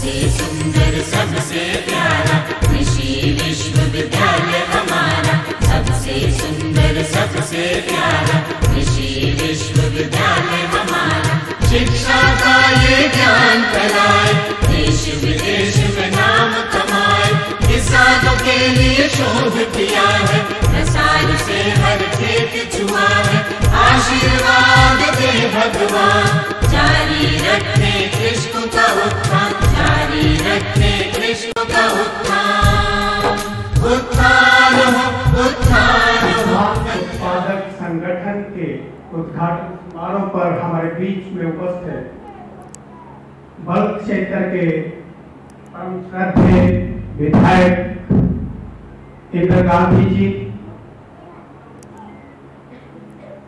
सबसे सुंदर सबसे प्यारा कृषि विश्वविद्यालय हमारा। सबसे सुंदर सबसे प्यारा कृषि विश्वविद्यालय हमारा। शिक्षा का ये ज्ञान फैलाए, देश विदेश में नाम कमाए। किसानों के लिए शोध किया है, प्रसार से हर खेत छुआ है। आशीर्वाद दे भगवान, जारी रखे कृष्ण का उत्थान, जारी रखे कृष्ण का उत्थान। उत्थान हो, उत्थान हो। उत्पादक संगठन के उद्घाटन समारोह पर हमारे बीच में उपस्थित बल्क क्षेत्र के परम श्रद्धेय विधायक इंदिरा गांधी जी,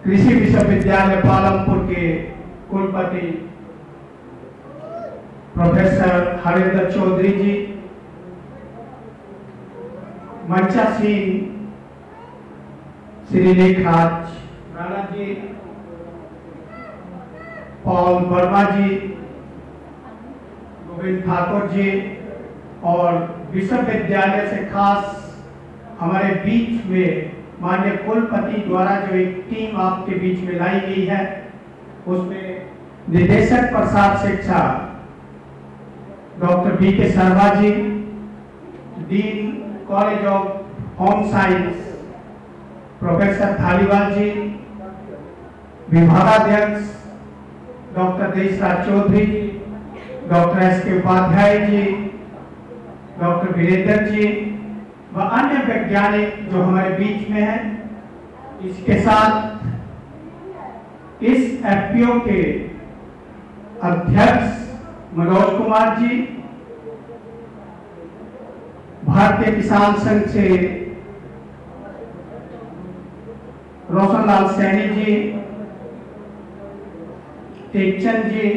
कृषि विश्वविद्यालय पालमपुर के कुलपति प्रोफेसर हरिंदर चौधरी जी, मंचासीन श्री लेखराज राणा जी, पॉल वर्मा जी, गोविंद ठाकुर जी और विश्वविद्यालय से खास हमारे बीच में माननीय कुलपति द्वारा जो एक टीम आपके बीच में लाई गई है, उसमें निदेशक प्रसाद शिक्षा doctor B K. Sharma ji, dean college of home science professor Dhaliwal ji, विभागाध्यक्ष doctor Deshraj Chaudhary ji, doctor S K. Upadhyay ji, doctor Virendra ji व अन्य वैज्ञानिक जो हमारे बीच में हैं। इसके साथ इस एफपीओ के अध्यक्ष मनोज कुमार जी, भारतीय किसान संघ से रोशनलाल सैनी जी, टेकचंद जी,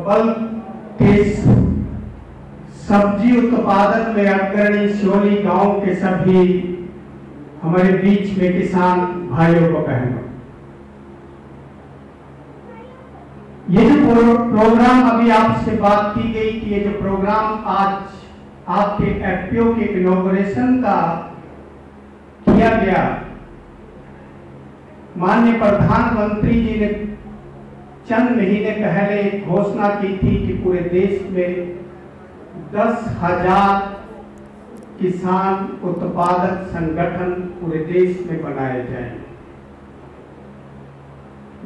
बल्क के सब्जी उत्पादन में अग्रणी सियोली गांव के सभी हमारे बीच में किसान भाइयों को बहनों, ये जो प्रोग्राम अभी आपसे बात की गई कि ये जो प्रोग्राम आज आपके एफपीओ के इनॉग्रेशन का किया गया, माननीय प्रधानमंत्री जी ने चंद महीने पहले घोषणा की थी कि पूरे देश में 10,000 किसान उत्पादक संगठन पूरे देश में बनाए जाएंगे।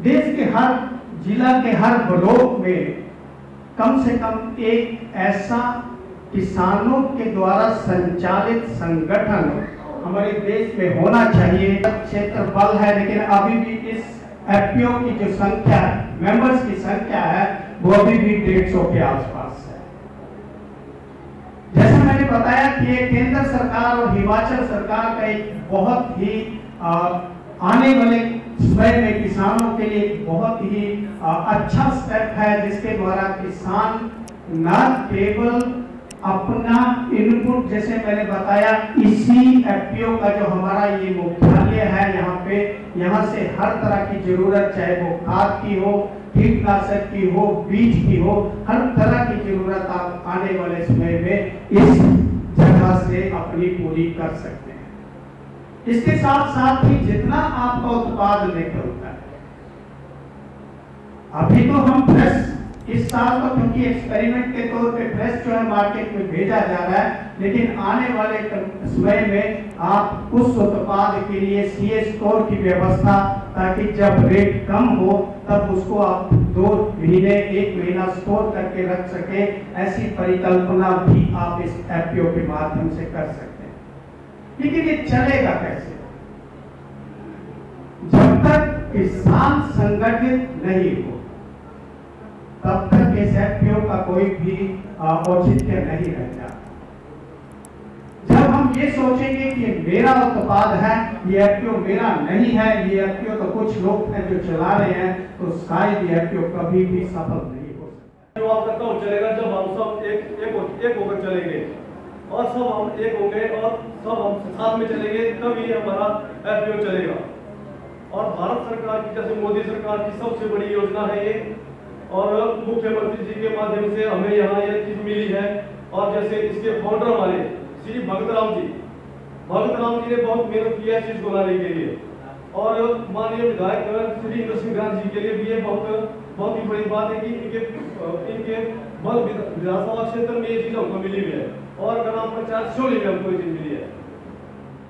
देश के हर जिला के हर ब्लॉक में कम से कम एक ऐसा किसानों के द्वारा संचालित संगठन हमारे देश में होना चाहिए। क्षेत्रफल है, लेकिन अभी भी इस एफपीओ की जो संख्या मेंबर्स की संख्या है वो अभी भी 150 के आसपास है। जैसा मैंने बताया कि ये केंद्र सरकार और हिमाचल सरकार का एक बहुत ही आने वाले समय में किसानों के लिए बहुत ही अच्छा स्टेप है, जिसके द्वारा किसान न केवल अपना इनपुट, जैसे मैंने बताया इसी एफपीओ का जो हमारा ये मुख्यालय है यहाँ से हर तरह की जरूरत, चाहे वो खाद की हो, कीटनाशक की हो, बीज की हो, हर तरह की जरूरत आप आने वाले समय में इस जगह से अपनी पूरी कर सकते हैं। इसके साथ साथ ही जितना आपका उत्पाद निकलता है, अभी तो हम फ्रेश इस साल तो क्योंकि एक्सपेरिमेंट के तौर पे फ्रेश जो है मार्केट में भेजा जा रहा है, लेकिन आने वाले समय में आप उस उत्पाद के लिए सीए स्टोर की व्यवस्था, ताकि जब रेट कम हो तब उसको आप 2 महीने 1 महीना स्टोर करके रख सके, ऐसी परिकल्पना भी आप इस एफपीओ के माध्यम से कर सकते हैं। लेकिन ये चलेगा कैसे? जब तक किसान संगठित नहीं हो तब तक इस एफपीओ का कोई भी औचित्य नहीं रह जाता। जब हम ये सोचेंगे कि मेरा उत्पाद है, ये एफपीओ मेरा नहीं है, ये एफपीओ तो कुछ लोग हैं जो चला रहे हैं, तो शायद ये एफपीओ कभी भी सफल नहीं हो सकता। जो आपका तब चलेगा जब हम सब एक होकर चलेंगे और सब हम एक होंगे और सब हम साथ में चलेंगे, तभी हमारा एफपीओ चलेगा। और भारत सरकार की, जैसे मोदी सरकार की सबसे बड़ी योजना है ये और मुख्यमंत्री जी के माध्यम से हमें यहाँ यह चीज मिली है। और जैसे इसके फाउंडर हमारे श्री भगत राम जी ने बहुत मेहनत की है चीज को लाने के लिए। और माननीय विधायक श्री इंद्र सिंह राज जी के लिए भी ये बहुत ही बड़ी बात है कि इनके विधानसभा क्षेत्र में ये चीज हमको मिली हुई है और ग्राम पंचायत शोली में हमको ये चीज मिली है।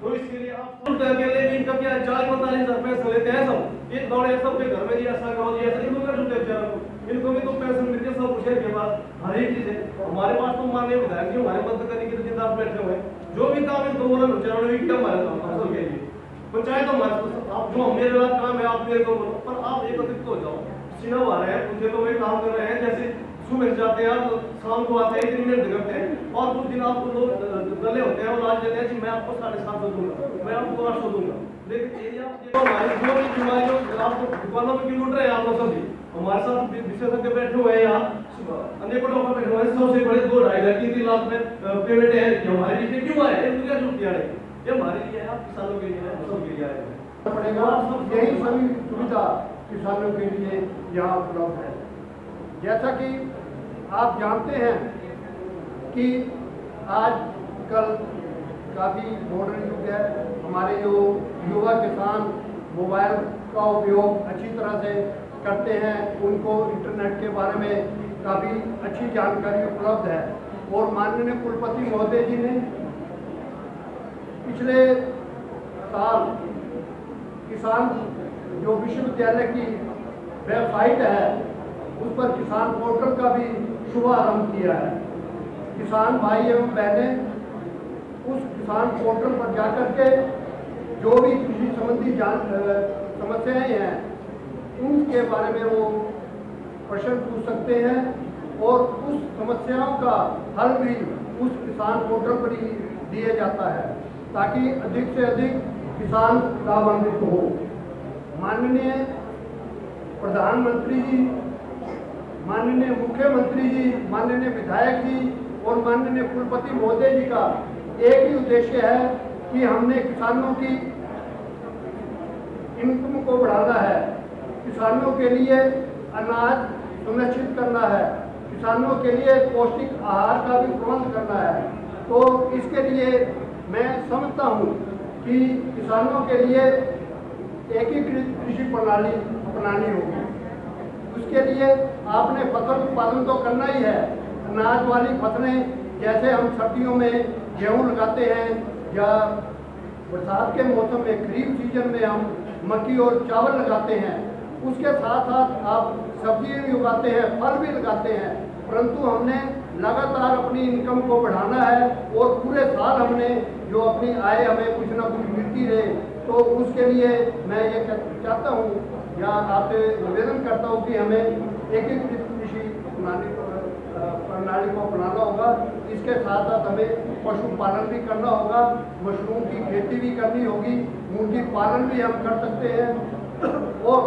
तो इसके लिए आप के लिए भी इनका क्या 40-45 पैसे लेते हैं सब, ये दौड़े सबके घर में जी ऐसा करो जी ऐसा, इनको क्या जुटे बेचारा को, इनको भी तो पेंशन मिलती है सब कुछ के पास हर एक चीज है। हमारे पास तो माननीय विधायक जी हमारे मदद करने के लिए जिंदा बैठे हुए हैं, जो भी काम इनको बोला विचारों ने किया हमारे फसल के लिए पंचायत हमारे आप जो मेरे वाला काम है आप मेरे को बोलो, पर आप एकत्रित हो जाओ। सीना आ रहे हैं मुझे तो वे काम कर रहे हैं, जैसे सुबह जाते हैं आप शाम को आते हैं, इतनी मेहनत करते हैं और कुछ दिन आपको लोग गले होते हैं और आज देते हैं कि मैं आपको 750 दूंगा, मैं आपको 800 दूंगा। लेकिन हमारी जो भी बीमारियों आपको दुकानों में क्यों लूट रहे हैं आप लोग सभी, हमारे साथ विशेषज्ञ बैठे हुए हैं यहाँ, अनेकों डॉक्टर बैठे हुए हैं, सबसे बड़े 2-2.5-3 लाख में पेमेंट है हमारे लिए क्यों आए, क्या छूट किया है, ये हमारे लिए है, किसानों के लिए है, सबके लिए आए पड़ेगा। यही सभी सुविधा किसानों के लिए यहाँ उपलब्ध है। जैसा कि आप जानते हैं कि आजकल काफ़ी मॉडर्न युग है, हमारे जो युवा किसान मोबाइल का उपयोग अच्छी तरह से करते हैं, उनको इंटरनेट के बारे में काफ़ी अच्छी जानकारी उपलब्ध है। और माननीय कुलपति महोदय जी ने पिछले साल किसान जो विश्वविद्यालय की वेबसाइट है उस पर किसान पोर्टल का भी शुभारंभ किया है। किसान भाई एवं बहनें उस किसान पोर्टल पर जाकर के जो भी कृषि संबंधी समस्याएं हैं उनके बारे में वो प्रश्न पूछ सकते हैं और उस समस्याओं का हल भी उस किसान पोर्टल पर ही दिया जाता है ताकि अधिक से अधिक किसान लाभान्वित हो। माननीय प्रधानमंत्री जी, माननीय मुख्यमंत्री जी, माननीय विधायक जी और माननीय कुलपति महोदय जी का एक ही उद्देश्य है कि हमने किसानों की इनकम को बढ़ाना है, किसानों के लिए अनाज सुनिश्चित करना है, किसानों के लिए पौष्टिक आहार का भी प्रबंध करना है। तो इसके लिए मैं समझता हूँ कि किसानों के लिए एकीकृत कृषि प्रणाली अपनानी होगी। उसके लिए आपने फसल उत्पादन तो करना ही है, अनाज वाली फसलें जैसे हम सर्दियों में गेहूं लगाते हैं या बरसात के मौसम में खरीफ सीजन में हम मक्की और चावल लगाते हैं, उसके साथ साथ आप सब्जी भी उगाते हैं, फल भी लगाते हैं, परंतु हमने लगातार अपनी इनकम को बढ़ाना है और पूरे साल हमने जो अपनी आय हमें कुछ ना कुछ मिलती रहे। तो उसके लिए मैं ये चाहता हूँ या आपसे निवेदन करता हूँ कि हमें एकीकृत कृषि प्रणाली को अपनाना होगा। इसके साथ साथ हमें पशुपालन भी करना होगा, मशरूम की खेती भी करनी होगी, मुर्गी पालन भी हम कर सकते हैं और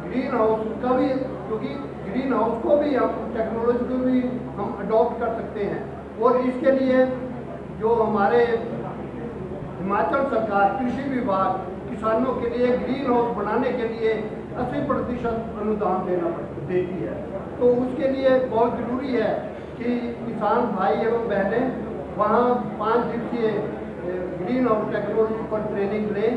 ग्रीन हाउस का भी, क्योंकि ग्रीन हाउस को भी हम टेक्नोलॉजी को भी हम अडॉप्ट कर सकते हैं। और इसके लिए जो हमारे हिमाचल सरकार कृषि विभाग किसानों के लिए ग्रीन हाउस बनाने के लिए 80% अनुदान देती है। तो उसके लिए बहुत ज़रूरी है कि किसान भाई एवं बहनें वहाँ 5 दिवसीय ग्रीन हाउस टेक्नोलॉजी पर ट्रेनिंग लें,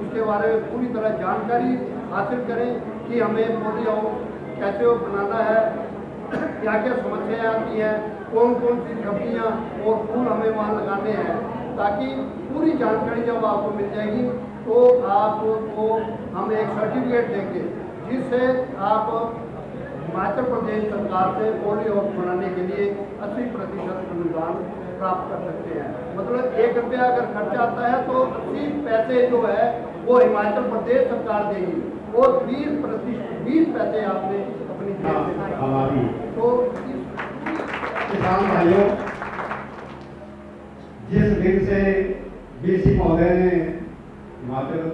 उसके बारे में पूरी तरह जानकारी हासिल करें कि हमें पॉली हाउस कैसे बनाना है, क्या क्या समस्याएं आती हैं, कौन कौन सी सब्जियाँ और फूल हमें वहाँ लगाने हैं, ताकि पूरी जानकारी जब आपको मिल जाएगी तो आपको हम एक सर्टिफिकेट देंगे जिससे आप हिमाचल प्रदेश सरकार से पॉली हाउस बनाने के लिए 80% अनुदान प्राप्त कर सकते हैं। मतलब 1 रुपया अगर खर्चा आता है तो 80 पैसे जो है वो हिमाचल प्रदेश सरकार देगी और 20 पैसे आपने अपनी जेब में हमारी तो किसान भाइयों, जिस दिन से बीसी महोदय ने हिमाचल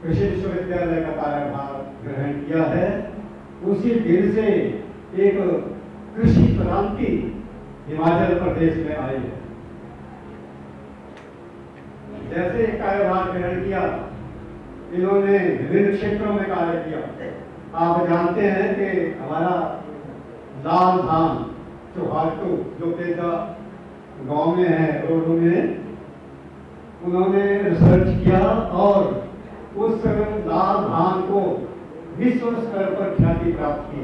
कृषि विश्वविद्यालय का कार्यभार ग्रहण किया है, उसी दिन से एक कृषि क्रांति हिमाचल प्रदेश में आई है। जैसे कार्यभार ग्रहण किया, इन्होंने विभिन्न क्षेत्रों में कार्य किया, आप जानते हैं कि हमारा लाल धाम चौहाटू जो तेजा गांव में है रोडू में, उन्होंने रिसर्च किया और उस लाल धाम को विश्व स्तर पर ख्याति प्राप्त की।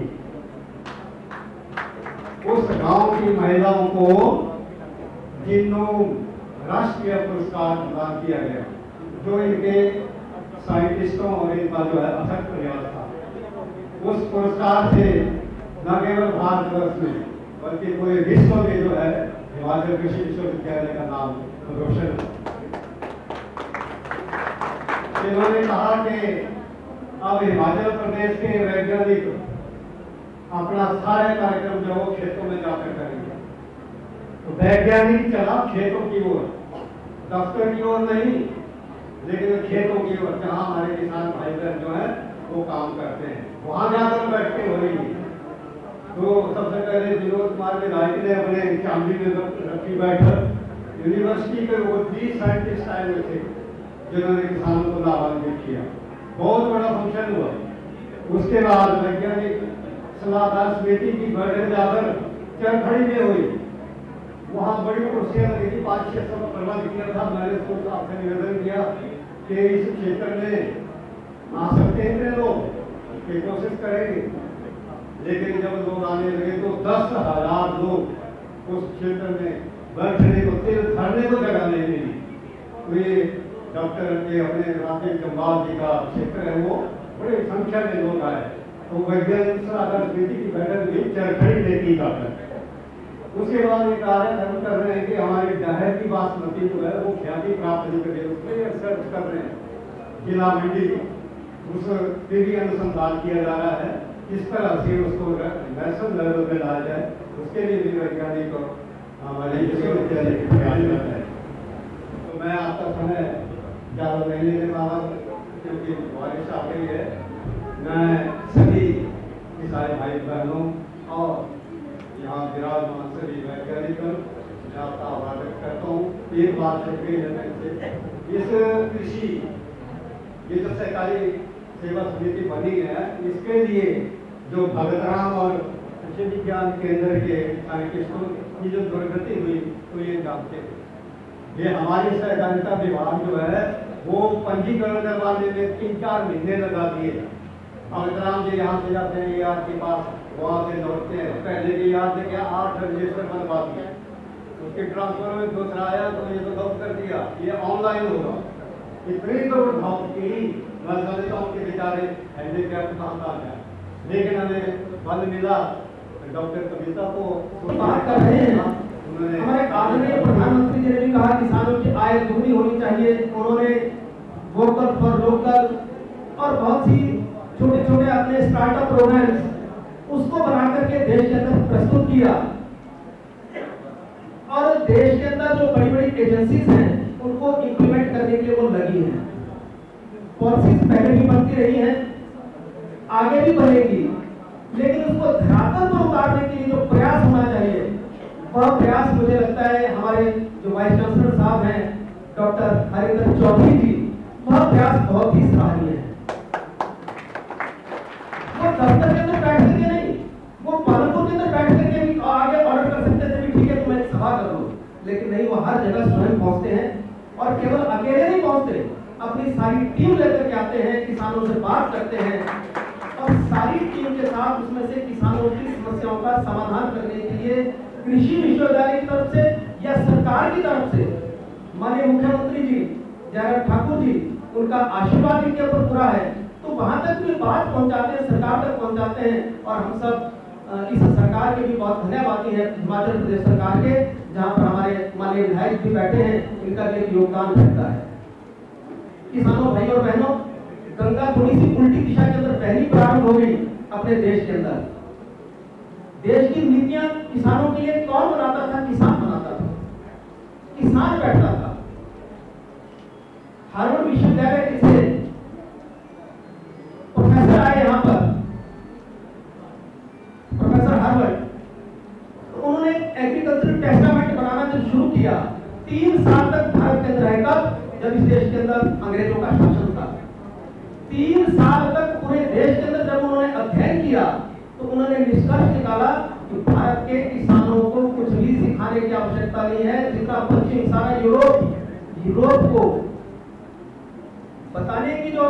उस गांव की महिलाओं को जिन्हों राष्ट्रीय पुरस्कार प्रदान किया गया, जो इनके साइंटिस्टों और इनका जो है अथक प्रयास था। उस पुरस्कार से न केवल भारतवर्ष में बल्कि पूरे विश्व में जो है हिमाचल कृषि विश्वविद्यालय का नाम रोशन है। इन्होंने कहा कि अब हिमाचल प्रदेश के वैज्ञानिक अपना सारे कार्यक्रम जो वो खेतों में जाकर करेंगे। तो वैज्ञानिक चला खेतों की ओर, दफ्तर की ओर नहीं, लेकिन खेतों की ओर, जहाँ हमारे किसान भाई बहन जो है वो काम करते हैं, वहां जाकर बैठ के हो रही है। तो सबसे पहले विनोद कुमार विधायक ने अपने चांदी में रखी बैठक यूनिवर्सिटी के वो 30 साइंटिस्ट आए हुए थे जिन्होंने किसानों को लाभान्वित किया। बहुत बड़ा फंक्शन हुआ। उसके बाद वैज्ञानिक सलाहकार समिति की बैठक जाकर चरखड़ी में हुई। वहाँ बड़ी कुर्सियां लगी थी, 500-600 का प्रबंध किया था। मैंने उसको आपसे निवेदन किया कि इस क्षेत्र में आ सकते हैं लोग, की कोशिश करेंगे। लेकिन जब लोग आने लगे तो 10,000 लोग उस क्षेत्र में बैठने को, ठहरने को जगह नहीं मिली। तो ये डॉक्टर के अपने राकेश जम्वाल जी का क्षेत्र है, वो बड़ी संख्या में लोग आए। तो वैज्ञानिक सलाहकार समिति की बैठक भी चरखड़ी में की जाकर। उसके बाद ये कार्यक्रम कर रहे हैं कि हमारी डहर की बासमती जो है वो ख्याति प्राप्त नहीं करे, उसमें सर्च कर रहे हैं जिला मंडी, उस पर भी अनुसंधान किया जा रहा है किस तरह से उसको नेशनल लेवल पे लाया जाए। उसके लिए भी वैज्ञानिक और हमारे विश्वविद्यालय के प्रयास कर रहे हैं। तो मैं आपका समय ज़्यादा नहीं लेने वाला क्योंकि बारिश आ गई है। मैं सभी किसान भाई बहनों और यहाँ विराजमान सभी वैज्ञानिक मैं आपका आभार व्यक्त करता हूँ। एक बात छूट गई है, इस कृषि ये जो सहकारी सेवा समिति बनी है, इसके लिए जो भगतराम और कृषि विज्ञान केंद्र के साइंटिस्टों की जो दुर्गति हुई तो ये जानते हैं। ये हमारी सहकारिता विभाग जो है वो पंजीकरण करवाने में 3-4 महीने लगा दिए। भगतराम जी यहाँ से जाते हैं यार के पास, वहाँ से लौटते हैं। पहले की याद है क्या 8 रजिस्टर बनवा दिए, उसके ट्रांसफर में दूसरा आया तो ये तो गप कर दिया, ये ऑनलाइन होगा। इतनी दौड़ भाग की, मैं समझता हूँ कि बेचारे हैंडीकैप कहाँ है, लेकिन हमें बल मिला डॉक्टर कविता को बात कर रहे हैं। हमारे आदरणीय प्रधानमंत्री जी ने भी कहा किसानों की आय दोगुनी होनी चाहिए। उन्होंने वोकल फॉर लोकल और बहुत सी छोटे छोटे अपने स्टार्टअप प्रोग्राम्स उसको बना करके देश के अंदर प्रस्तुत किया। और देश के अंदर जो बड़ी बड़ी एजेंसीज हैं उनको इंप्लीमेंट करने के लिए वो लगी हैं। पॉलिसीज पहले भी बनती रही हैं, आगे भी बढ़ेगी, लेकिन उसको धरातल पर उतारने के लिए जो प्रयास होना चाहिए वह प्रयास मुझे लगता है हमारे जो वाइस चांसलर साहब हैं डॉक्टर हरिंदर चौधरी जी, वह प्रयास बहुत ही सराहनीय है। वो दफ्तर के अंदर बैठ करके नहीं, वो पालनपुर के अंदर बैठ करके भी आगे ऑर्डर कर सकते थे भी ठीक है तुम एक सभा कर लो, लेकिन नहीं, वो हर जगह स्वयं पहुंचते हैं। और केवल अकेले नहीं पहुंचते, अपनी सारी टीम लेकर के आते हैं, किसानों से बात करते हैं और सारी टीम के साथ उसमें से किसानों की समस्याओं का समाधान करने के लिए कृषि विश्वविद्यालय की तरफ से या सरकार की तरफ से माननीय मुख्यमंत्री जी जयराम ठाकुर जी, उनका आशीर्वाद इनके ऊपर पूरा है। तो वहां तक भी बात पहुंचाते हैं, सरकार तक पहुंचाते हैं। और हम सब इस सरकार के भी बहुत धन्यवादी हैं, हिमाचल प्रदेश सरकार के, जहां पर हमारे माननीय विधायक भी बैठे हैं, इनका भी योगदान रहता है। किसानों भाई और बहनों, गंगा थोड़ी सी उल्टी दिशा के अंदर पहली प्रारंभ हो गई अपने देश के अंदर। देश की नीतियां किसानों के लिए कौन बनाता था? किसान बनाता था, किसान बैठता था। हार्वर्ड विश्वविद्यालय से प्रोफेसर आए यहाँ पर, प्रोफेसर हार्वर्ड, तो उन्होंने एग्रीकल्चर टेस्टामेंट बनाना जब शुरू किया, 3 साल तक भारत के अंदर रहेगा जब इस देश के अंदर अंग्रेजों का शासन था। 3 साल तक पूरे देश के अंदर जब उन्होंने उन्होंने अध्ययन किया तो उन्होंने निष्कर्ष निकाला कि भारत के किसानों को कुछ भी सिखाने की आवश्यकता नहीं है, जितना पश्चिम सारा यूरोप को बताने की जो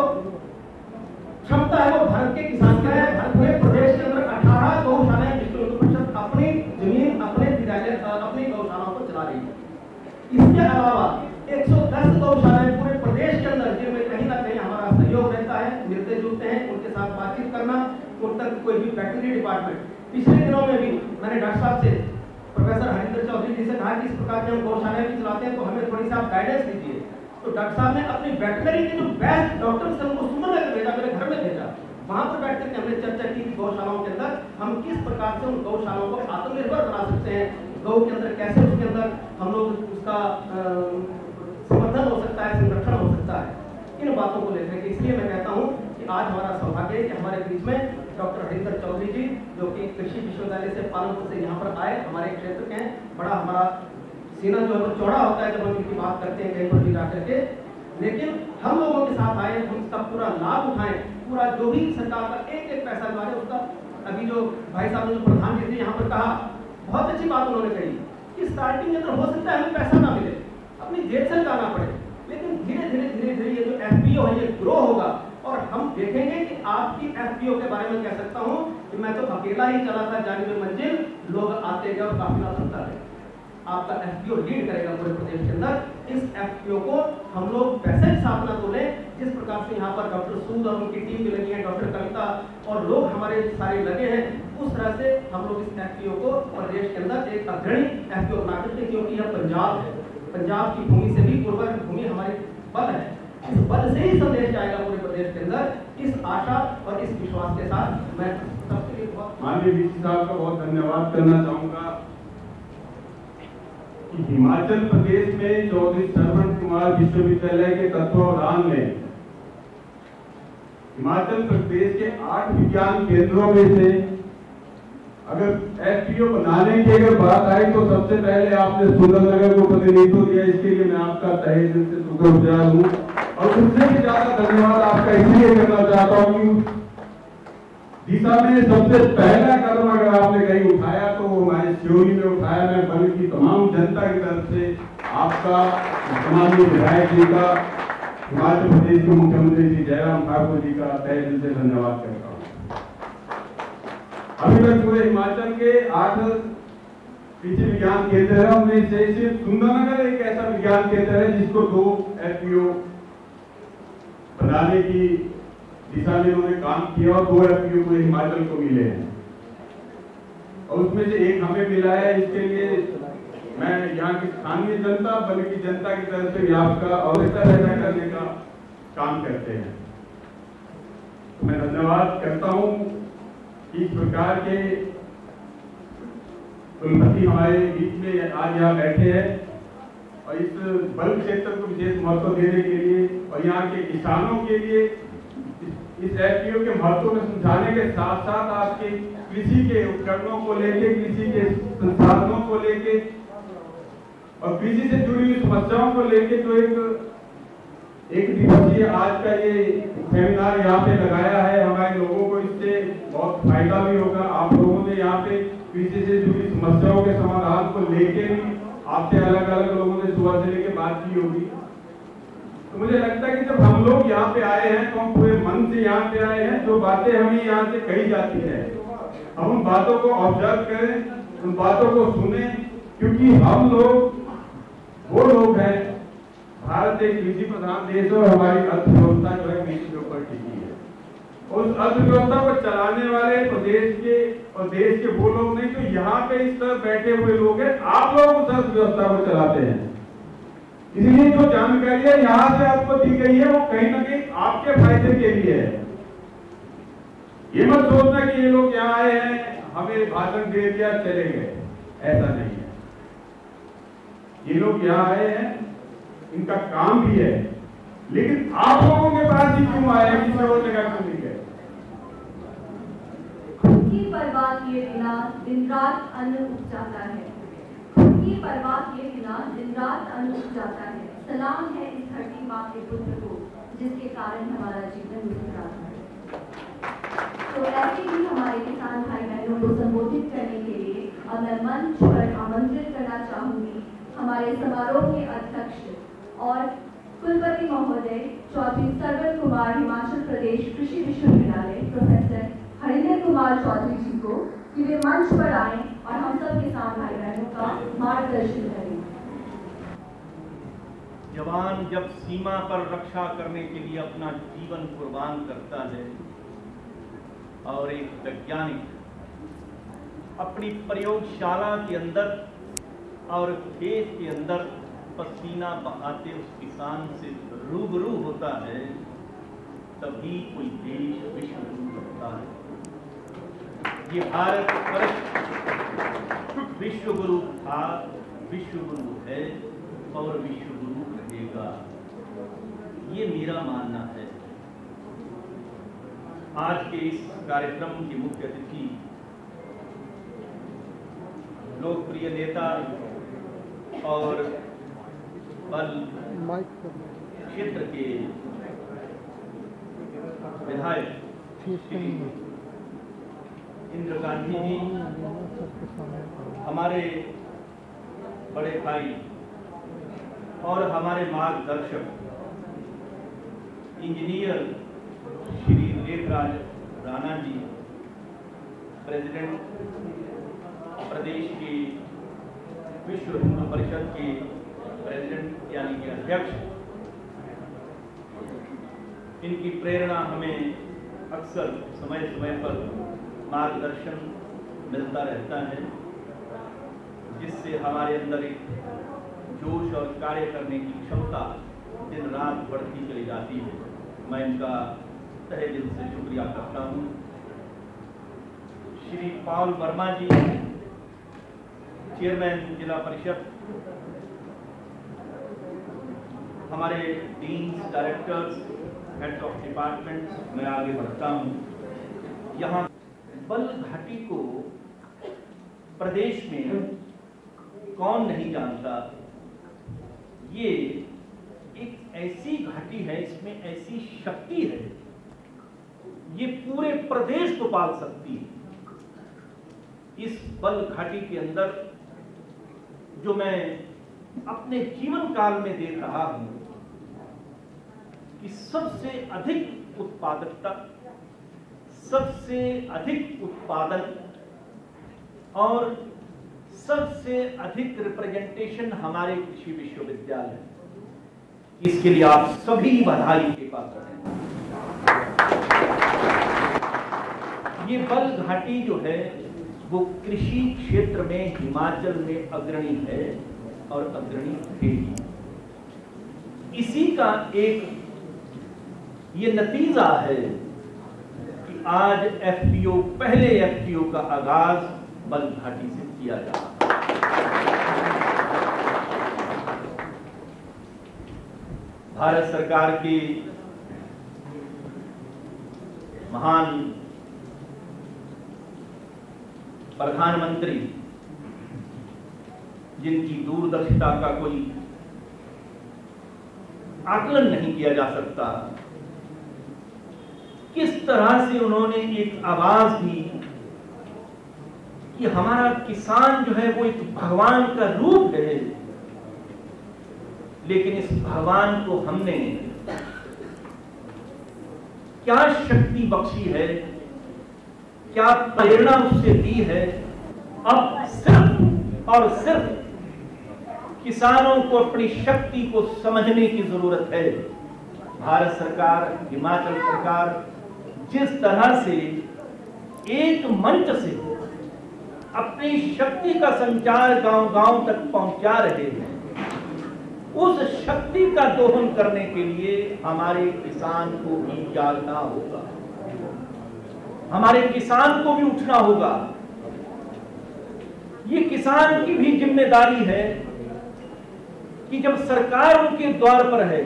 क्षमता है वो भारत के किसान का है। भारत में प्रदेश के अंदर 18 गौशालाएं विश्व हिंदू परिषद अपनी जमीन, अपने विद्यालय, अपनी गौशालाओं को चला रही है। इसके अलावा 110 गौशालाएं पूरे प्रदेश के अंदर, जिनमें कहीं ना कहीं हमारा सहयोग रहता है, मिलते जुलते हैं, उनके साथ बातचीत करना, उन तक कोई भी वेटरनरी डिपार्टमेंट। पिछले दिनों में भी मैंने डॉक्टर साहब से, प्रोफेसर हरिंदर चौधरी जी से कहा कि इस प्रकार के हम गौशालाएं भी चलाते हैं तो हमें थोड़ी सी आप गाइडेंस दीजिए। तो डॉक्टर साहब ने अपनी वेटरनरी के जो बेस्ट डॉक्टर्स हैं उनको सुमन लेकर भेजा, मेरे घर में भेजा। वहां पर बैठ करके हमने चर्चा की गौशालाओं के अंदर हम किस प्रकार से उन गौशालाओं को आत्मनिर्भर बना सकते हैं, गौ के अंदर कैसे उसके अंदर हम लोग उसका समर्थन हो सकता है, संरक्षण हो सकता है, इन बातों को लेकर के। इसलिए मैं कहता हूँ कि आज हमारा सौभाग्य है कि हमारे बीच में डॉक्टर हरिंदर चौधरी जी, जो कि कृषि विश्वविद्यालय से पालनपुर से यहाँ पर आए, हमारे क्षेत्र के हैं। बड़ा हमारा सीना जो है वो चौड़ा होता है जब हम इनकी बात करते हैं कहीं पर भी जाकर के, लेकिन हम लोगों के साथ आए, हम इसका पूरा लाभ उठाएं, पूरा जो भी सरकार का एक एक पैसा जो है उसका। अभी जो भाई साहब ने जो प्रधान जी यहाँ पर कहा, बहुत अच्छी बात उन्होंने कही कि स्टार्टिंग के अंदर हो सकता है हमें पैसा ना मिले, अपनी जेब से लगाना पड़े, लेकिन धीरे धीरे ये जो FPO है ये ग्रो होगा और हम देखेंगे कि आपकी FPO के बारे में कह सकता हूँ कि मैं तो अकेला ही चला था जानिब मंजिल, लोग आते गए और काफिला बनता है। आपका FPO लीड करेगा पूरे प्रदेश के अंदर। इस FPO को हम लोग पैसे की साथ ना तोलें, जिस प्रकार से यहाँ पर डॉक्टर सूद और उनकी टीम भी लगी है, डॉक्टर कविता और लोग हमारे सारे लगे हैं, उस तरह से हम लोग इस FPO को प्रदेश के अंदर एक अग्रणी FPO बना सकते हैं, क्योंकि यह पंजाब है, पंजाब की भूमि से भी उर्वर भूमि हमारी बल है। इस बल से ही संदेश जाएगा पूरे प्रदेश के अंदर। इस आशा और इस विश्वास के साथ मैं सबके लिए बहुत माननीय डीसी साहब का बहुत धन्यवाद करना चाहूंगा कि हिमाचल प्रदेश में चौधरी सरवण कुमार विश्वविद्यालय के तत्वावधान में हिमाचल प्रदेश के 8 विज्ञान केंद्रों में से अगर FPO बनाने की अगर बात आई तो सबसे पहले आपने सुंदरनगर को प्रतिनिधित्व दिया, इसके लिए मैं आपका तहे दिल से शुक्रगुजार हूँ। और उससे भी ज्यादा धन्यवाद आपका इसलिए करना चाहता हूँ कि दिशा में सबसे पहला कदम अगर आपने कहीं उठाया तो वो हमारे सियोनी में उठाया। मैं बल की तमाम जनता की तरफ से आपका, माननीय विधायक जी का, हिमाचल प्रदेश के मुख्यमंत्री श्री जयराम ठाकुर जी का तहे दिल से धन्यवाद करता हूँ। अभी तक पूरे हिमाचल के 8 कृषि विज्ञान केंद्र है, उनमें से सिर्फ सुंदरनगर एक ऐसा विज्ञान केंद्र है जिसको 2 FPO बनाने की दिशा में उन्होंने काम किया और 2 FPO पूरे हिमाचल को मिले हैं और उसमें से एक हमें मिला है। इसके लिए मैं यहाँ की स्थानीय जनता, बल्कि जनता की तरफ से भी आपका और ऐसा करने का काम करते हैं। तो मैं धन्यवाद करता हूँ कि इस प्रकार के कुलपति हमारे बीच में आज यहाँ बैठे हैं और इस बल क्षेत्र को विशेष महत्व देने के लिए और यहाँ के किसानों के लिए इस FPO के महत्व में समझाने के साथ साथ आपके कृषि के उपकरणों को लेके, कृषि के संसाधनों को लेके और कृषि से जुड़ी हुई समस्याओं को लेके जो एक दिवसीय आज का ये सेमिनार यहाँ पे लगाया है, हमारे लोगों को इससे बहुत फायदा भी होगा। आप लोगों ने यहाँ पे कृषि से जुड़ी समस्याओं के समाधान को लेके भी आपसे अलग अलग लोगों ने सुबह से लेके बात की होगी। तो मुझे लगता है कि जब हम लोग यहाँ पे आए हैं तो हम पूरे मन से यहाँ पे आए हैं। जो बातें हमें यहाँ से कही जाती है हम उन बातों को ऑब्जर्व करें, उन बातों को सुने, क्योंकि हम लोग वो लोग हैं, भारत एक कृषि प्रधान देश है और हमारी अर्थव्यवस्था जो है कृषि के ऊपर टिकी है। उस अर्थव्यवस्था को चलाने वाले प्रदेश के और देश के वो लोग नहीं, तो यहाँ पे इस तरह बैठे हुए लोग हैं, आप लोग उस अर्थव्यवस्था को चलाते हैं। इसलिए जो जानकारियां यहाँ से आपको दी गई है वो कहीं ना कहीं आपके फायदे के लिए है। ये मत सोचना कि ये लोग यहाँ आए हैं, हमें भाषण दे दिया चले गए, ऐसा नहीं है। ये लोग यहाँ आए हैं, इनका काम भी है, लेकिन आप लोगों के पास ही क्यों आए हैं, किसी और जगह क्यों नहीं गए? खुद की परवाह किए बिना दिन रात अन्न उग जाता है, खुद की परवाह किए बिना दिन रात अन्न उग जाता है। सलाम है इस धरती माँ के पुत्र को, जिसके कारण हमारा जीवन मुस्कुराता है। तो हमारे किसान भाई बहनों को संबोधित करने के लिए अब मैं मंच पर आमंत्रित करना चाहूंगी हमारे समारोह के अध्यक्ष और कुलपति महोदय चौधरी सरवन कुमार हिमाचल प्रदेश कृषि विश्वविद्यालय प्रोफेसर हरिंदर कुमार चौधरी जी को कि वे मंच पर आए और हम सब किसान भाई बहनों का मार्गदर्शन करें। जवान जब सीमा पर रक्षा करने के लिए अपना जीवन कुर्बान करता है और एक वैज्ञानिक अपनी प्रयोगशाला के अंदर और खेत के अंदर पसीना बहाते उस किसान से रूबरू होता है, तभी कोई देश विश्व गुरु बनता है। ये भारत वर्ष विश्व गुरु था, विश्व गुरु है और विश्व गुरु रहेगा, ये मेरा मानना है। आज के इस कार्यक्रम के मुख्य अतिथि लोकप्रिय नेता और बल क्षेत्र के विधायक श्री इंद्र गांधी जी, हमारे बड़े भाई और हमारे मार्गदर्शक इंजीनियर श्री देवराज राणा जी, प्रेसिडेंट प्रदेश के विश्व हिंदू परिषद के प्रेसिडेंट यानी कि अध्यक्ष, इनकी प्रेरणा हमें अक्सर समय समय पर मार्गदर्शन मिलता रहता है, जिससे हमारे अंदर एक जोश और कार्य करने की क्षमता दिन रात बढ़ती चली जाती है। मैं इनका तहे दिल से शुक्रिया करता हूँ। श्री पॉल वर्मा जी, चेयरमैन जिला परिषद, हमारे deans, directors, heads of departments, मैं आगे बढ़ता हूँ। यहाँ बल घाटी को प्रदेश में कौन नहीं जानता। ये एक ऐसी घाटी है, इसमें ऐसी शक्ति है, ये पूरे प्रदेश को पाल सकती है। इस बल घाटी के अंदर जो मैं अपने जीवन काल में देख रहा हूं कि सबसे अधिक उत्पादकता, सबसे अधिक उत्पादन और सबसे अधिक रिप्रेजेंटेशन हमारे कृषि विश्वविद्यालय, इसके लिए आप सभी बधाई के पात्र हैं। ये बल घाटी जो है वो कृषि क्षेत्र में हिमाचल में अग्रणी है और अग्रणी रहेगी। इसी का एक ये नतीजा है कि आज एफपीओ, पहले एफपीओ का आगाज बल घाटी से किया जा रहा है। भारत सरकार की महान प्रधानमंत्री, जिनकी दूरदर्शिता का कोई आकलन नहीं किया जा सकता, किस तरह से उन्होंने एक आवाज दी कि हमारा किसान जो है वो एक भगवान का रूप है, लेकिन इस भगवान को हमने क्या शक्ति बख्शी है, क्या प्रेरणा उससे दी है। अब सिर्फ और सिर्फ किसानों को अपनी शक्ति को समझने की जरूरत है। भारत सरकार, हिमाचल सरकार जिस तरह से एक मंच से अपनी शक्ति का संचार गांव-गांव तक पहुंचा रहे हैं, उस शक्ति का दोहन करने के लिए हमारे किसान को भी जागना होगा, हमारे किसान को भी उठना होगा। ये किसान की भी जिम्मेदारी है कि जब सरकार उनके द्वार पर है,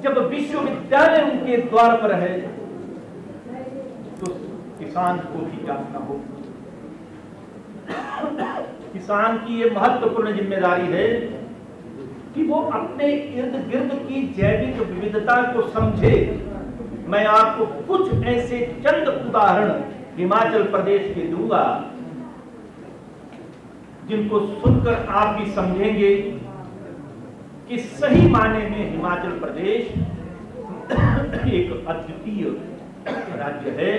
जब विश्वविद्यालय उनके द्वार पर है, तो किसान को भी जागना होगा। किसान की ये महत्वपूर्ण जिम्मेदारी है कि वो अपने इर्द गिर्द की जैविक विविधता को समझे। मैं आपको कुछ ऐसे चंद उदाहरण हिमाचल प्रदेश के दूंगा, जिनको सुनकर आप भी समझेंगे कि सही माने में हिमाचल प्रदेश एक अद्वितीय राज्य है।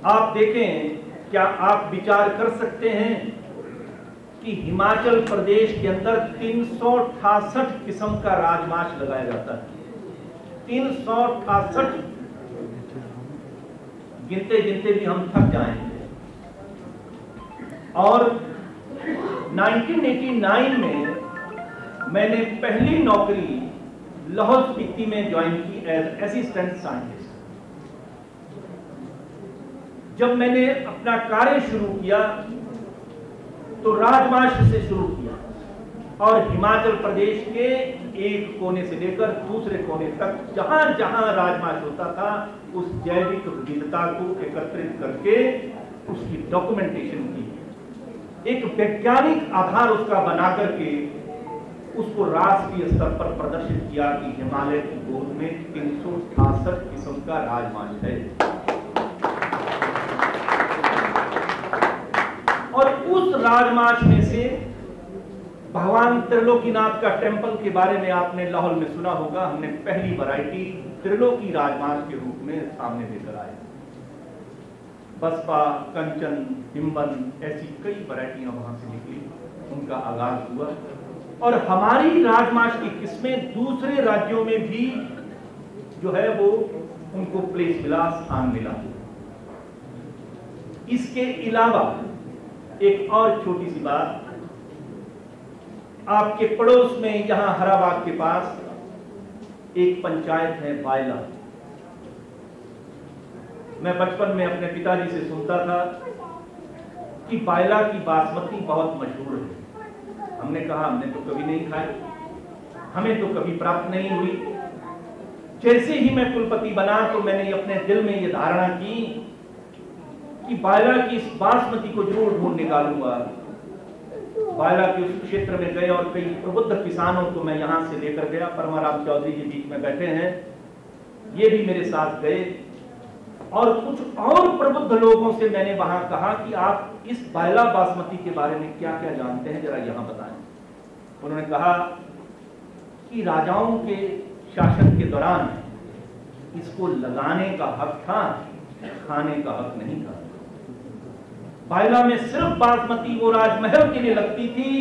आप देखें, क्या आप विचार कर सकते हैं कि हिमाचल प्रदेश के अंदर 368 किस्म का राजमांस लगाया जाता है। 368, गिनते गिनते भी हम थक जाएंगे। और 1989 में मैंने पहली नौकरी लाहौल स्पीति में ज्वाइन की एज असिस्टेंट साइंटिस्ट। जब मैंने अपना कार्य शुरू किया तो राजमांस से शुरू किया और हिमाचल प्रदेश के एक कोने से लेकर दूसरे कोने तक जहां जहां राजमांस होता था उस जैविक विविधता को एकत्रित करके उसकी डॉक्यूमेंटेशन की, एक वैज्ञानिक आधार उसका बना करके उसको राष्ट्रीय स्तर पर प्रदर्शित किया कि हिमालय की गोद में 368 किस्म का राजमांस है। और उस राजमांस में से भगवान त्रिलोकीनाथ का टेंपल के बारे में आपने लाहौल में सुना होगा, हमने पहली वैरायटी त्रिलोकी राजमांस के रूप में सामने लेकर आए। बसपा, कंचन, हिम्बन, ऐसी कई वैरायटियां वहां से निकली, उनका आगाज हुआ और हमारी राजमांस की किस्में दूसरे राज्यों में भी जो है वो उनको प्लेस मिला, स्थान मिला। इसके अलावा एक और छोटी सी बात, आपके पड़ोस में यहां हराबाग के पास एक पंचायत है बायला। मैं बचपन में अपने पिताजी से सुनता था कि बायला की बासमती बहुत मशहूर है। हमने कहा हमने तो कभी नहीं खाई, हमें तो कभी प्राप्त नहीं हुई। जैसे ही मैं कुलपति बना तो मैंने अपने दिल में ये धारणा की कि बायला की इस बासमती को जरूर ढूंढ निकालूंगा। बायला के उस क्षेत्र में गए और कई प्रबुद्ध किसानों को मैं यहां से लेकर गया। परमाराम चौधरी जी बीच में बैठे हैं, ये भी मेरे साथ गए और कुछ और प्रबुद्ध लोगों से मैंने वहां कहा कि आप इस बायला बासमती के बारे में क्या क्या जानते हैं, जरा यहां बताएं। उन्होंने कहा कि राजाओं के शासन के दौरान इसको लगाने का हक था, खाने का हक नहीं था। बायला में सिर्फ बासमती वो राजमहल के लिए लगती थी,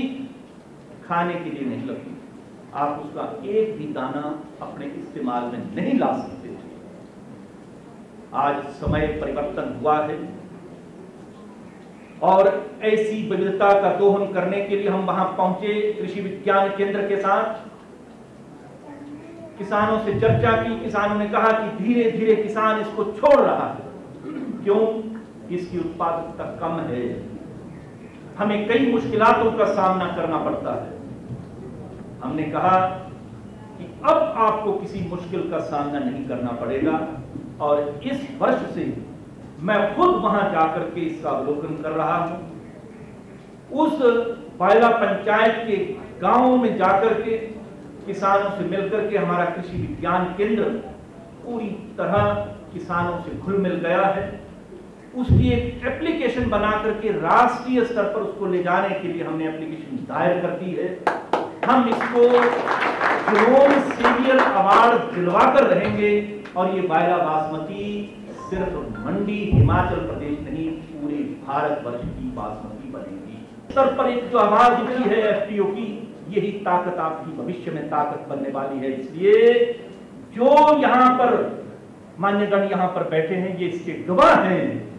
खाने के लिए नहीं लगती। आप उसका एक भी दाना अपने इस्तेमाल में नहीं ला सकते थे। आज समय परिवर्तन हुआ है और ऐसी विविधता का दोहन करने के लिए हम वहां पहुंचे कृषि विज्ञान केंद्र के साथ। किसानों से चर्चा की, किसानों ने कहा कि धीरे धीरे किसान इसको छोड़ रहा है। क्यों? इसकी उत्पादकता कम है, हमें कई मुश्किलों का सामना करना पड़ता है। हमने कहा कि अब आपको किसी मुश्किल का सामना नहीं करना पड़ेगा और इस वर्ष से मैं खुद वहां जाकर के इसका अवलोकन कर रहा हूं। उस बायला पंचायत के गांवों में जाकर के किसानों से मिलकर के हमारा कृषि विज्ञान केंद्र पूरी तरह किसानों से घुल मिल गया है। उसकी एक एप्लीकेशन बना करके राष्ट्रीय स्तर पर उसको ले जाने के लिए हमने एप्लीकेशन दायर कर दी है। हम इसको जेरोम सीरियल अवार्ड दिलवा कर रहेंगे और ये बायला बासमती सिर्फ मंडी हिमाचल प्रदेश नहीं, पूरे भारतवर्ष की बासमती बनेगी। स्तर पर एक जो आवाज उठी है एफपीओ की, यही ताकत आपकी भविष्य में ताकत बनने वाली है। इसलिए जो यहां पर मान्यगण यहां पर बैठे हैं, ये इसके गवाह हैं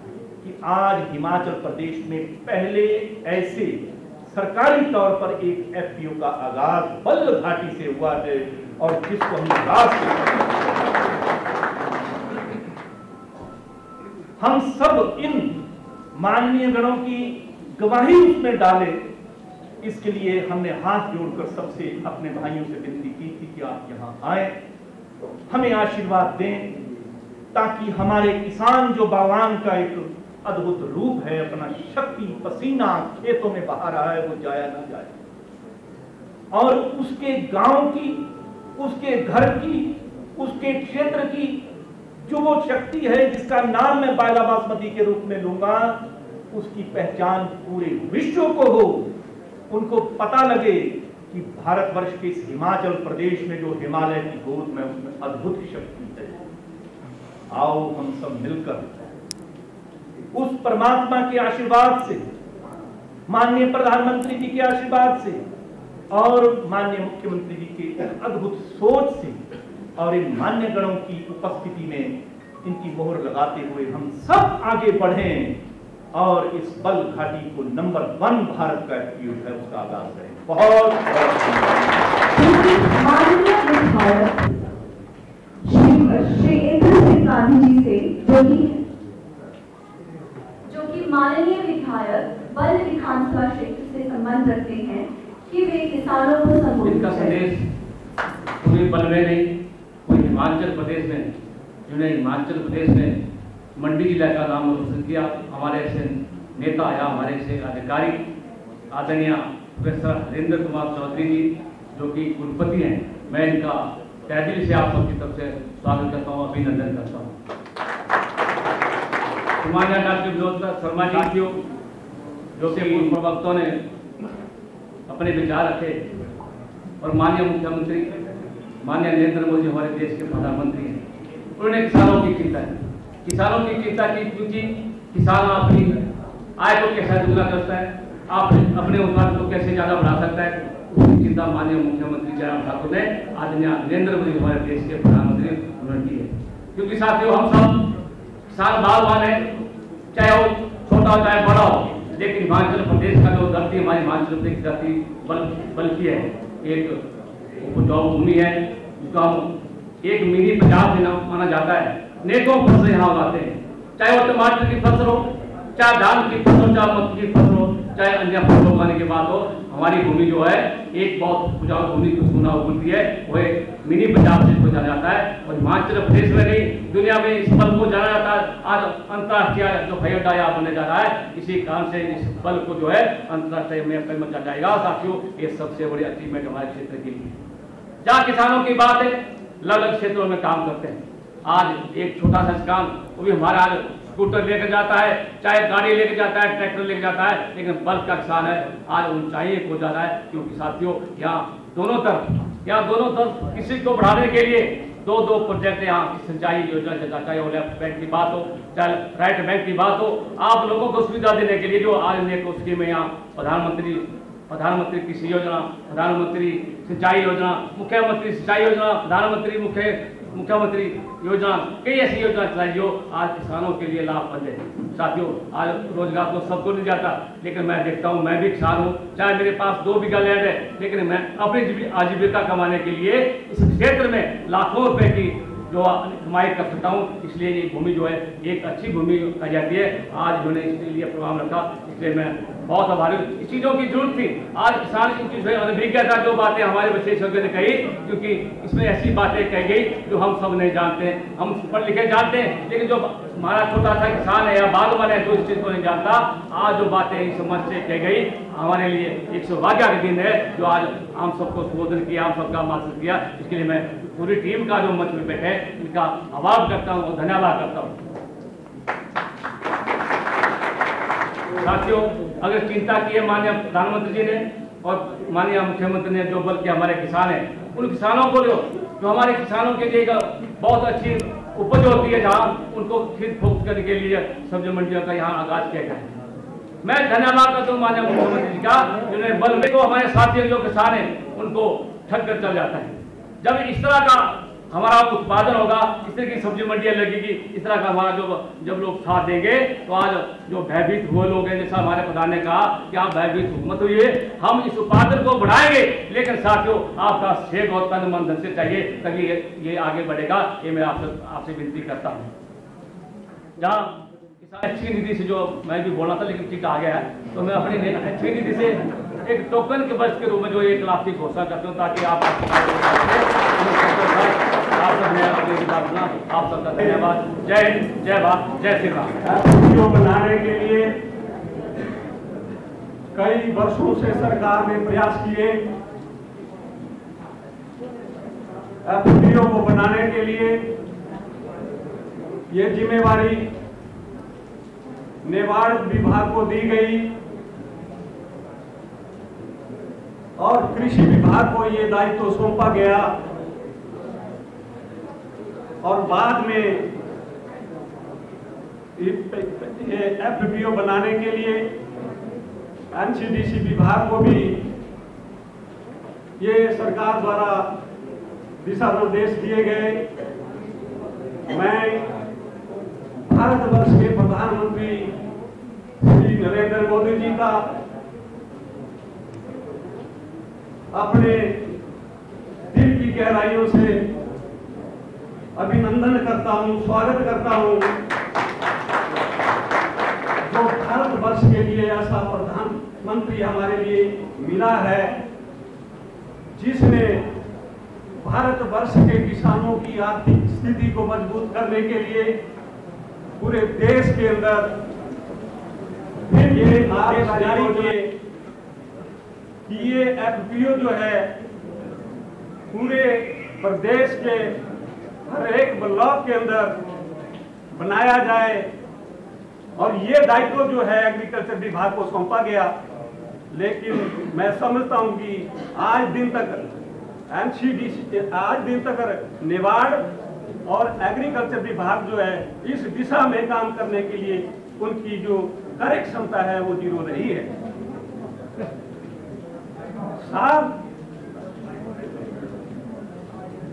कि आज हिमाचल प्रदेश में पहले ऐसे सरकारी तौर पर एक एफपीओ का आगाज बल्ल घाटी से हुआ है और जिसको हम सब इन माननीय गणों की गवाही उसमें डाले। इसके लिए हमने हाथ जोड़कर सबसे अपने भाइयों से विनती की थी कि आप यहां आए, हमें आशीर्वाद दें, ताकि हमारे किसान जो बागवान का एक अद्भुत रूप है, अपना शक्ति पसीना खेतों में बहा रहा है, वो जाया ना जाए और उसके गांव की, उसके घर की, उसके क्षेत्र की जो वो शक्ति है जिसका नाम मैं बायला बासमती के रूप में लूंगा, उसकी पहचान पूरे विश्व को हो, उनको पता लगे कि भारतवर्ष के इस हिमाचल प्रदेश में जो हिमालय की गोद में, उसमें अद्भुत शक्ति है। आओ हम सब मिलकर उस परमात्मा के आशीर्वाद से, माननीय प्रधानमंत्री जी के आशीर्वाद से और माननीय मुख्यमंत्री जी के अद्भुत सोच से और इन मान्य गणों की उपस्थिति में इनकी मोहर लगाते हुए हम सब आगे बढ़ें और इस बल घाटी को नंबर 1 भारत का FPU है उसका आगाज करें। बहुत माननीय विधायक श्री इंद्र सिंह गांधी जी से जो कि माननीय विधायक बल विधानसभा क्षेत्र से संबंध रखते हैं कि वे किसानों को संबोधित इनका संदेश पूरे बल में नहीं, कोई हिमाचल प्रदेश में, जिन्होंने हिमाचल प्रदेश में मंडी जिला का नाम रोशन किया, हमारे ऐसे नेता या हमारे ऐसे अधिकारी आदरणीय प्रोफेसर हरेंद्र कुमार चौधरी जी जो कि कुलपति हैं, मैं इनका तहे दिल से आप सबकी तरफ से स्वागत करता हूँ, अभिनंदन करता हूँ। माननीय डॉक्टर विनोद शर्मा जी जो कि पूर्व वक्तों ने अपने विचार रखे और माननीय मुख्यमंत्री माननीय नरेंद्र मोदी हमारे देश के प्रधानमंत्री हैं, उन्होंने किसानों की चिंता की क्योंकि किसान अपनी आय को कैसे दुगना करता है, आप अपने उत्पाद को कैसे ज्यादा बढ़ा सकता है, उसकी चिंता माननीय मुख्यमंत्री जयराम ठाकुर ने आदरणीय नरेंद्र मोदी हमारे देश के प्रधानमंत्री उन्होंने की है। क्योंकि साथियों हम सब किसान बागवान है, चाहे वो छोटा हो चाहे बड़ा हो, लेकिन हिमाचल प्रदेश का जो धरती हमारी हिमाचल प्रदेश की धरती बल्कि है एक उपजाऊ भूमि है, जिसको हम एक मिनी पंजाब भी माना जाता है। नेकों फसल यहाँ उगाते हैं, चाहे वो टमाटर की फसल हो, चाहे धान की फसल, चाहे मक्की की फसल हो, चाहे अन्य फसल उगाने की बात हो, हमारी भूमि जो है एक बहुत उपजाऊ भूमि को सुना होती है, वो एक मिनी पंजाब से जाना जाता है। और हिमाचल प्रदेश में नहीं, दुनिया में इस बल को जाना जाता है। आज अंतर्राष्ट्रीय जो हवाई अड्डा यहाँ बनने जा रहा है, इसी कारण से इस बल को जो है अंतर्राष्ट्रीय में पहुंचा जाएगा। साथियों, ये सबसे बड़ी अचीवमेंट हमारे क्षेत्र की है। जहाँ किसानों की बात है, अलग अलग क्षेत्रों में काम करते हैं। आज एक छोटा सा किसान, वो भी हमारा आज स्कूटर लेकर जाता है, चाहे गाड़ी लेकर जाता है, ट्रैक्टर लेकर जाता है, लेकिन बल्क का किसान है आज ऊंचाई को जा रहा है। क्योंकि साथियों, यहाँ दोनों तरफ किसी को बढ़ाने के लिए दो प्रोजेक्ट यहाँ सिंचाई योजना चलता है, चाहे वो लेफ्ट बैंक की बात हो, चाहे राइट बैंक की बात हो, आप लोगों को सुविधा देने के लिए जो आज नेको स्कीम है यहाँ प्रधानमंत्री कृषि योजना, प्रधानमंत्री सिंचाई योजना, मुख्यमंत्री सिंचाई योजना, प्रधानमंत्री मुख्यमंत्री योजना, कई ऐसी योजना चलाई जो आज किसानों के लिए लाभप्रद है। साथियों, आज रोजगार तो सबको नहीं जाता, लेकिन मैं देखता हूँ, मैं भी किसान हूँ, चाहे मेरे पास 2 बीघा लैंड है, लेकिन मैं अपनी आजीविका कमाने के लिए इस क्षेत्र में लाखों रुपए की जो कमाई कर सकता हूँ। इसलिए ये भूमि जो है एक अच्छी भूमि कही जाती है। आज उन्होंने इसके लिए प्रोग्राम रखा, इसलिए मैं बहुत आभारी हूँ। इस चीज़ों की जरूरत थी। आज किसान की चीज़ अनभिज्ञ था, जो बातें हमारे विशेषज्ञ ने कही, क्योंकि इसमें ऐसी बातें कही गई जो हम सब नहीं जानते हैं। हम पढ़ लिखे जानते हैं, लेकिन जो हमारा छोटा सा किसान है या बागवान है जो इस चीज़ को नहीं जानता, आज जो बातें इस समझ से कही गई, हमारे लिए एक सौभाग्य का दिन है जो आज हम सबको संबोधन किया, हम सबका मार्गदर्शन किया। इसके लिए मैं पूरी टीम का जो मंच में बैठे इनका आभार करता हूँ और धन्यवाद करता हूँ। साथियों, अगर चिंता की है माननीय प्रधानमंत्री जी ने और माननीय मुख्यमंत्री ने जो बल के हमारे किसान हैं, उन किसानों को जो हमारे किसानों के लिए बहुत अच्छी उपज होती है, जहाँ उनको खरीद फरोख्त करने के लिए सब्जी मंडियों का यहाँ आगाज किया गया है। मैं धन्यवाद करता हूँ माननीय मुख्यमंत्री जी का, जिन्होंने बल में को हमारे साथी जो किसान हैं उनको ठग कर चल जाता है। जब इस तरह का हमारा उत्पादन होगा, इस तरह की सब्जी मंडियाँ लगेगी, इस तरह का हमारा जब लोग साथ देंगे, तो आज जो भयभीत हुए लोग हैं, जैसा हमारे प्रधान ने कहा कि आप भयभीत मत होइए, हम इस उत्पादन को बढ़ाएंगे। लेकिन साथियों, आपका सहयोग और तन मन धन से चाहिए, तभी ये आगे बढ़ेगा। ये मैं आपसे विनती करता हूँ। जहाँ अच्छी निधि से जो मैं भी बोलना था, लेकिन ठीक आ गया है, तो मैं अपनी अच्छी निधि से एक टोकन के बच के रूप में जो 1 लाख की घोषणा करता हूँ, ताकि आप सबका धन्यवाद। जय हिंद, जय भारत, जय श्री राम। बनाने के लिए कई वर्षों से सरकार ने प्रयास किए। एफपीओ को बनाने के लिए ये जिम्मेवारी नेवाड़ विभाग को दी गई और कृषि विभाग को ये दायित्व सौंपा गया और बाद में ये एफपीओ बनाने के लिए एनसीडीसी विभाग को भी ये सरकार द्वारा दिशा निर्देश दिए गए। मैं भारतवर्ष के प्रधानमंत्री श्री नरेंद्र मोदी जी का अपने दिल की गहराइयों से अभिनंदन करता हूं, स्वागत करता हूं, जो भारतवर्ष के लिए ऐसा प्रधानमंत्री हमारे लिए मिला है जिसने भारतवर्ष के किसानों की आर्थिक स्थिति को मजबूत करने के लिए पूरे देश के अंदर ये आदेश जारी किए कि ये एफपीओ जो है पूरे प्रदेश के हर एक ब्लॉक के अंदर बनाया जाए और ये दायित्व जो है एग्रीकल्चर विभाग को सौंपा गया। लेकिन मैं समझता हूं कि आज दिन तक एनसीडीसी आज दिन तक नेवाड़ और एग्रीकल्चर विभाग जो है इस दिशा में काम करने के लिए उनकी जो कार्य क्षमता है वो जीरो रही है। साल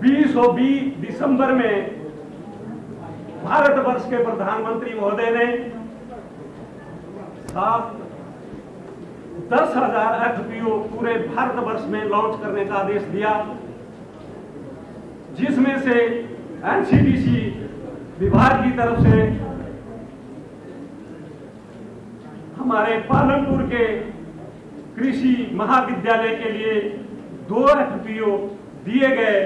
20 दिसंबर में भारतवर्ष के प्रधानमंत्री महोदय ने 10,000 एफपीओ पूरे भारतवर्ष में लॉन्च करने का आदेश दिया, जिसमें से एनसीडीसी विभाग की तरफ से हमारे पालनपुर के कृषि महाविद्यालय के लिए 2 एफपीओ दिए गए।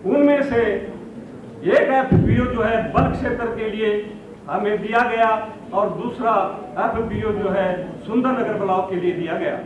उनमें से एक एफपीओ जो है बल्क क्षेत्र के लिए हमें दिया गया और दूसरा एफपीओ जो है सुंदरनगर ब्लॉक के लिए दिया गया।